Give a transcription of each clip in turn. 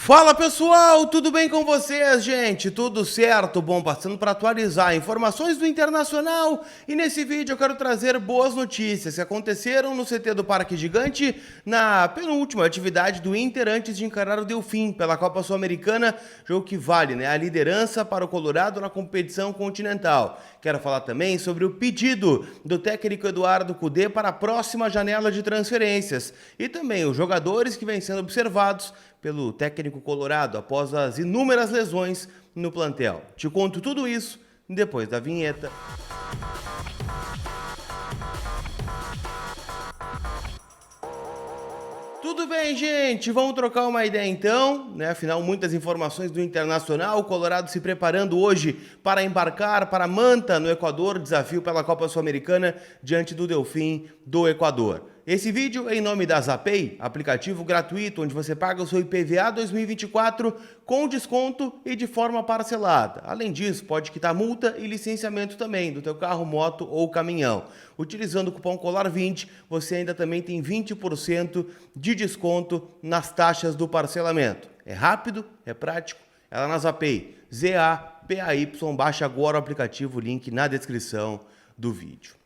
Fala pessoal, tudo bem com vocês, gente? Tudo certo? Bom, passando para atualizar informações do Internacional e nesse vídeo eu quero trazer boas notícias que aconteceram no CT do Parque Gigante na penúltima atividade do Inter antes de encarar o Delfim pela Copa Sul-Americana, jogo que vale, né, a liderança para o Colorado na competição continental. Quero falar também sobre o pedido do técnico Eduardo Cudê para a próxima janela de transferências e também os jogadores que vêm sendo observados pelo técnico colorado após as inúmeras lesões no plantel. Te conto tudo isso depois da vinheta. Tudo bem, gente? Vamos trocar uma ideia então, né? Afinal, muitas informações do Internacional, o Colorado se preparando hoje para embarcar para Manta, no Equador, desafio pela Copa Sul-Americana diante do Delfim do Equador. Esse vídeo é em nome da Zapay, aplicativo gratuito onde você paga o seu IPVA 2024 com desconto e de forma parcelada. Além disso, pode quitar multa e licenciamento também do teu carro, moto ou caminhão. Utilizando o cupom COLAR20, você ainda também tem 20% de desconto nas taxas do parcelamento. É rápido, é prático, é lá na Zapay. Z-A-P-A-Y, baixa agora o aplicativo, link na descrição do vídeo.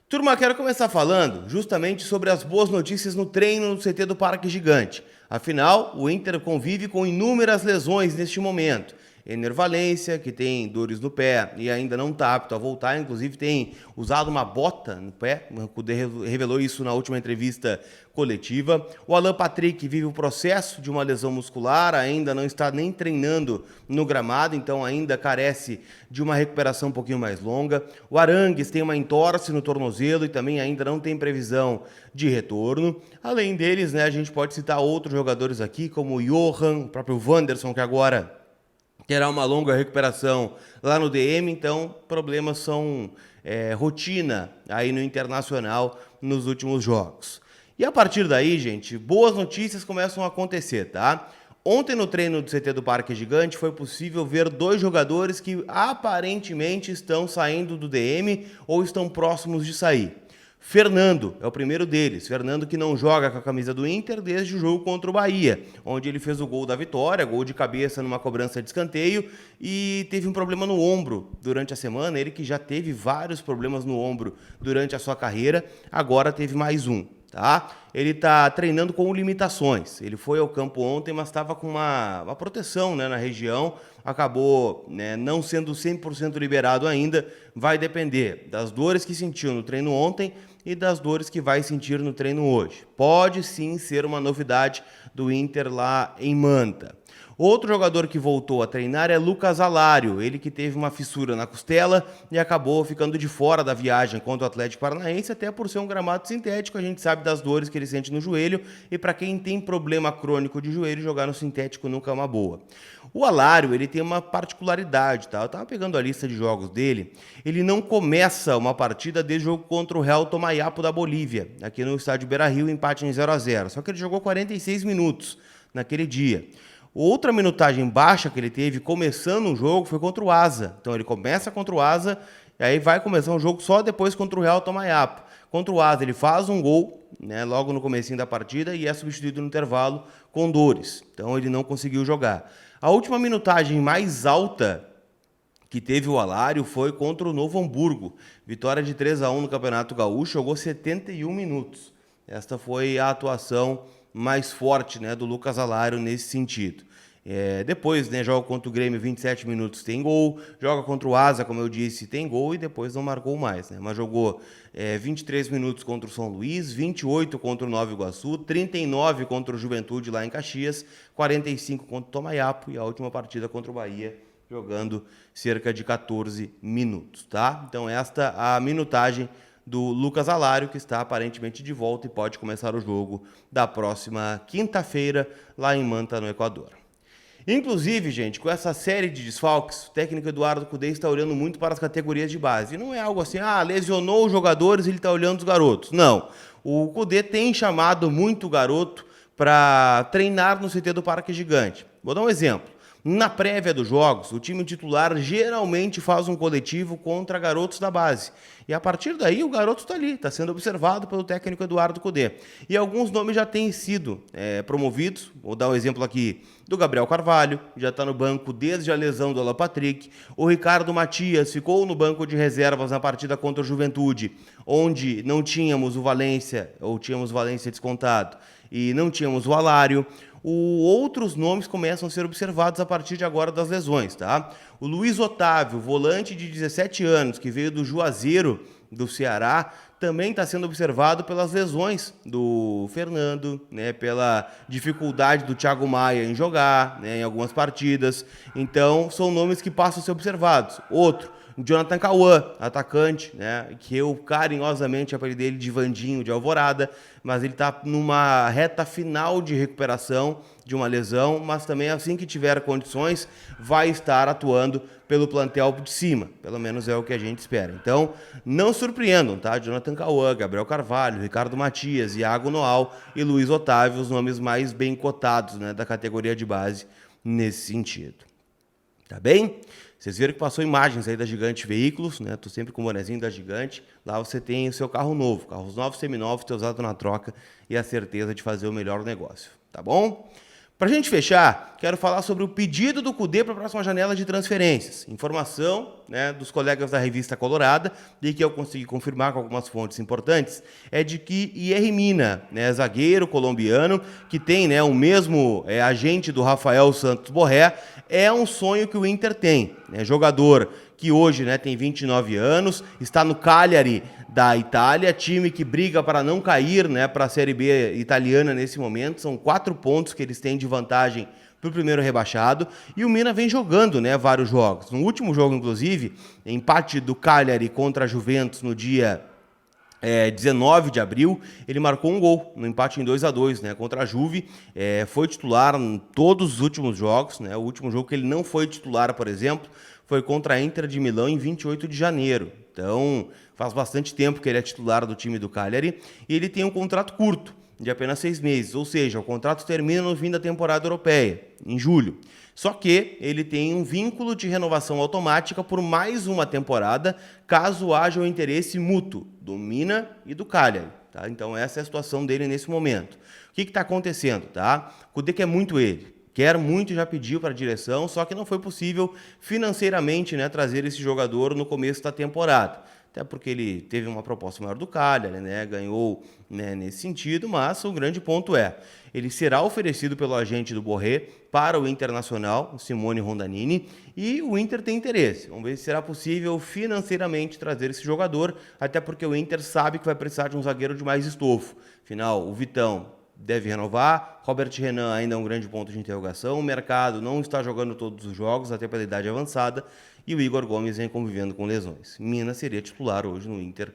Turma, quero começar falando justamente sobre as boas notícias no treino no CT do Parque Gigante. Afinal, o Inter convive com inúmeras lesões neste momento. Ener Valencia, que tem dores no pé e ainda não está apto a voltar, inclusive tem usado uma bota no pé, o Cudê revelou isso na última entrevista coletiva. O Alan Patrick vive o processo de uma lesão muscular, ainda não está nem treinando no gramado, então ainda carece de uma recuperação um pouquinho mais longa. O Arangues tem uma entorse no tornozelo e também ainda não tem previsão de retorno. Além deles, né, a gente pode citar outros jogadores aqui, como o Johan, o próprio Wanderson, que agora terá uma longa recuperação lá no DM, então problemas são rotina aí no Internacional nos últimos jogos. E a partir daí, gente, boas notícias começam a acontecer, tá? Ontem no treino do CT do Parque Gigante foi possível ver dois jogadores que aparentemente estão saindo do DM ou estão próximos de sair. Fernando é o primeiro deles, Fernando que não joga com a camisa do Inter desde o jogo contra o Bahia, onde ele fez o gol da vitória, gol de cabeça numa cobrança de escanteio e teve um problema no ombro durante a semana, ele que já teve vários problemas no ombro durante a sua carreira, agora teve mais um. Tá? Ele está treinando com limitações, ele foi ao campo ontem, mas estava com uma proteção, né, na região, acabou, né, não sendo 100% liberado ainda, vai depender das dores que sentiu no treino ontem e das dores que vai sentir no treino hoje. Pode sim ser uma novidade do Inter lá em Manta. Outro jogador que voltou a treinar é Lucas Alário, ele que teve uma fissura na costela e acabou ficando de fora da viagem contra o Atlético Paranaense, até por ser um gramado sintético, a gente sabe das dores que ele sente no joelho e para quem tem problema crônico de joelho, jogar no sintético nunca é uma boa. O Alário, ele tem uma particularidade, tá? Eu tava pegando a lista de jogos dele, ele não começa uma partida desde o jogo contra o Real Tomayapo da Bolívia, aqui no estádio Beira-Rio, empate em 0-0, só que ele jogou 46 minutos naquele dia. Outra minutagem baixa que ele teve começando o jogo foi contra o Asa. Então ele começa contra o Asa e aí vai começar um jogo só depois contra o Real Tomayapo. Contra o Asa ele faz um gol, né, logo no comecinho da partida e é substituído no intervalo com dores. Então ele não conseguiu jogar. A última minutagem mais alta que teve o Alário foi contra o Novo Hamburgo. Vitória de 3-1 no Campeonato Gaúcho, jogou 71 minutos. Esta foi a atuação mais forte, né, do Lucas Alário nesse sentido. Depois, né, joga contra o Grêmio 27 minutos, tem gol, joga contra o Asa, como eu disse, tem gol e depois não marcou mais, né, mas jogou 23 minutos contra o São Luís, 28 contra o Nova Iguaçu, 39 contra o Juventude lá em Caxias, 45 contra o Tomayapo e a última partida contra o Bahia, jogando cerca de 14 minutos, tá? Então esta a minutagem do Lucas Alário, que está aparentemente de volta e pode começar o jogo da próxima quinta-feira lá em Manta, no Equador. Inclusive, gente, com essa série de desfalques, o técnico Eduardo Cudê está olhando muito para as categorias de base. E não é algo assim, lesionou os jogadores e ele está olhando os garotos. Não. O Cudê tem chamado muito o garoto para treinar no CT do Parque Gigante. Vou dar um exemplo. Na prévia dos jogos, o time titular geralmente faz um coletivo contra garotos da base. E a partir daí o garoto está ali, está sendo observado pelo técnico Eduardo Cudê. E alguns nomes já têm sido promovidos. Vou dar um exemplo aqui do Gabriel Carvalho, já está no banco desde a lesão do Alan Patrick. O Ricardo Matias ficou no banco de reservas na partida contra o Juventude, onde não tínhamos o Valência, ou tínhamos o Valência descontado, e não tínhamos o Alário. Outros nomes começam a ser observados a partir de agora das lesões, tá? O Luiz Otávio, volante de 17 anos, que veio do Juazeiro, do Ceará, também está sendo observado pelas lesões do Fernando, né, pela dificuldade do Thiago Maia em jogar, né, em algumas partidas. Então, são nomes que passam a ser observados. Outro, Jonathan Cauã, atacante, né, que eu carinhosamente apelidei ele de Vandinho de Alvorada, mas ele está numa reta final de recuperação de uma lesão, mas também assim que tiver condições vai estar atuando pelo plantel de cima, pelo menos é o que a gente espera. Então, não surpreendam, tá? Jonathan Cauã, Gabriel Carvalho, Ricardo Matias, Iago Noal e Luiz Otávio, os nomes mais bem cotados, né, da categoria de base nesse sentido. Tá bem? Vocês viram que passou imagens aí da Gigante Veículos, né? Tô sempre com o bonezinho da Gigante. Lá você tem o seu carro novo, carros novos, seminovos, ter usado na troca e a certeza de fazer o melhor negócio, tá bom? Para a gente fechar, quero falar sobre o pedido do Cudê para a próxima janela de transferências. Informação, né, dos colegas da Revista Colorada, e que eu consegui confirmar com algumas fontes importantes, é de que Yerry Mina, né, zagueiro colombiano, que tem, né, o mesmo agente do Rafael Santos Borré, é um sonho que o Inter tem. Né, jogador que hoje, né, tem 29 anos, está no Cagliari da Itália, time que briga para não cair, né, para a Série B italiana nesse momento. São 4 pontos que eles têm de vantagem para o primeiro rebaixado. E o Mina vem jogando, né, vários jogos. No último jogo, inclusive, empate do Cagliari contra a Juventus no dia 19 de abril, ele marcou um gol no empate em 2-2, né, contra a Juve. Foi titular em todos os últimos jogos, né. O último jogo que ele não foi titular, por exemplo, foi contra a Inter de Milão em 28 de janeiro. Então, faz bastante tempo que ele é titular do time do Cagliari e ele tem um contrato curto, de apenas 6 meses, ou seja, o contrato termina no fim da temporada europeia, em julho. Só que ele tem um vínculo de renovação automática por mais uma temporada, caso haja o interesse mútuo do Mina e do Cagliari. Tá? Então essa é a situação dele nesse momento. O que está acontecendo? Tá? O Cudê quer muito ele. Quer muito, já pediu para a direção, só que não foi possível financeiramente, né, trazer esse jogador no começo da temporada. Até porque ele teve uma proposta maior do Cagliari, né, ganhou, né, nesse sentido, mas o grande ponto é, ele será oferecido pelo agente do Borré para o Internacional, Simone Rondanini, e o Inter tem interesse. Vamos ver se será possível financeiramente trazer esse jogador, até porque o Inter sabe que vai precisar de um zagueiro de mais estofo. Afinal, o Vitão deve renovar, Robert Renan ainda é um grande ponto de interrogação, o mercado não está jogando todos os jogos, até pela idade avançada, e o Igor Gomes vem convivendo com lesões. Mina seria titular hoje no Inter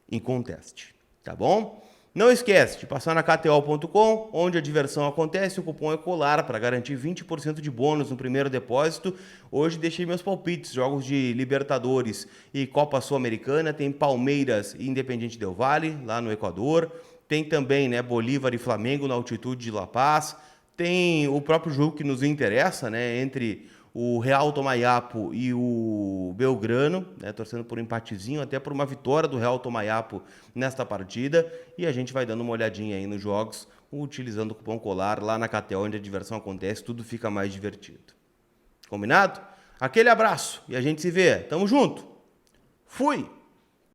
em conteste, tá bom? Não esquece de passar na KTO.com, onde a diversão acontece, o cupom é COLAR para garantir 20% de bônus no primeiro depósito. Hoje deixei meus palpites, jogos de Libertadores e Copa Sul-Americana, tem Palmeiras e Independiente Del Valle, lá no Equador. Tem também, né, Bolívar e Flamengo na altitude de La Paz. Tem o próprio jogo que nos interessa, né, entre o Real Tomayapo e o Belgrano, né, torcendo por um empatezinho, até por uma vitória do Real Tomayapo nesta partida. E a gente vai dando uma olhadinha aí nos jogos, utilizando o cupom COLAR lá na KTO, onde a diversão acontece, tudo fica mais divertido. Combinado? Aquele abraço e a gente se vê. Tamo junto. Fui!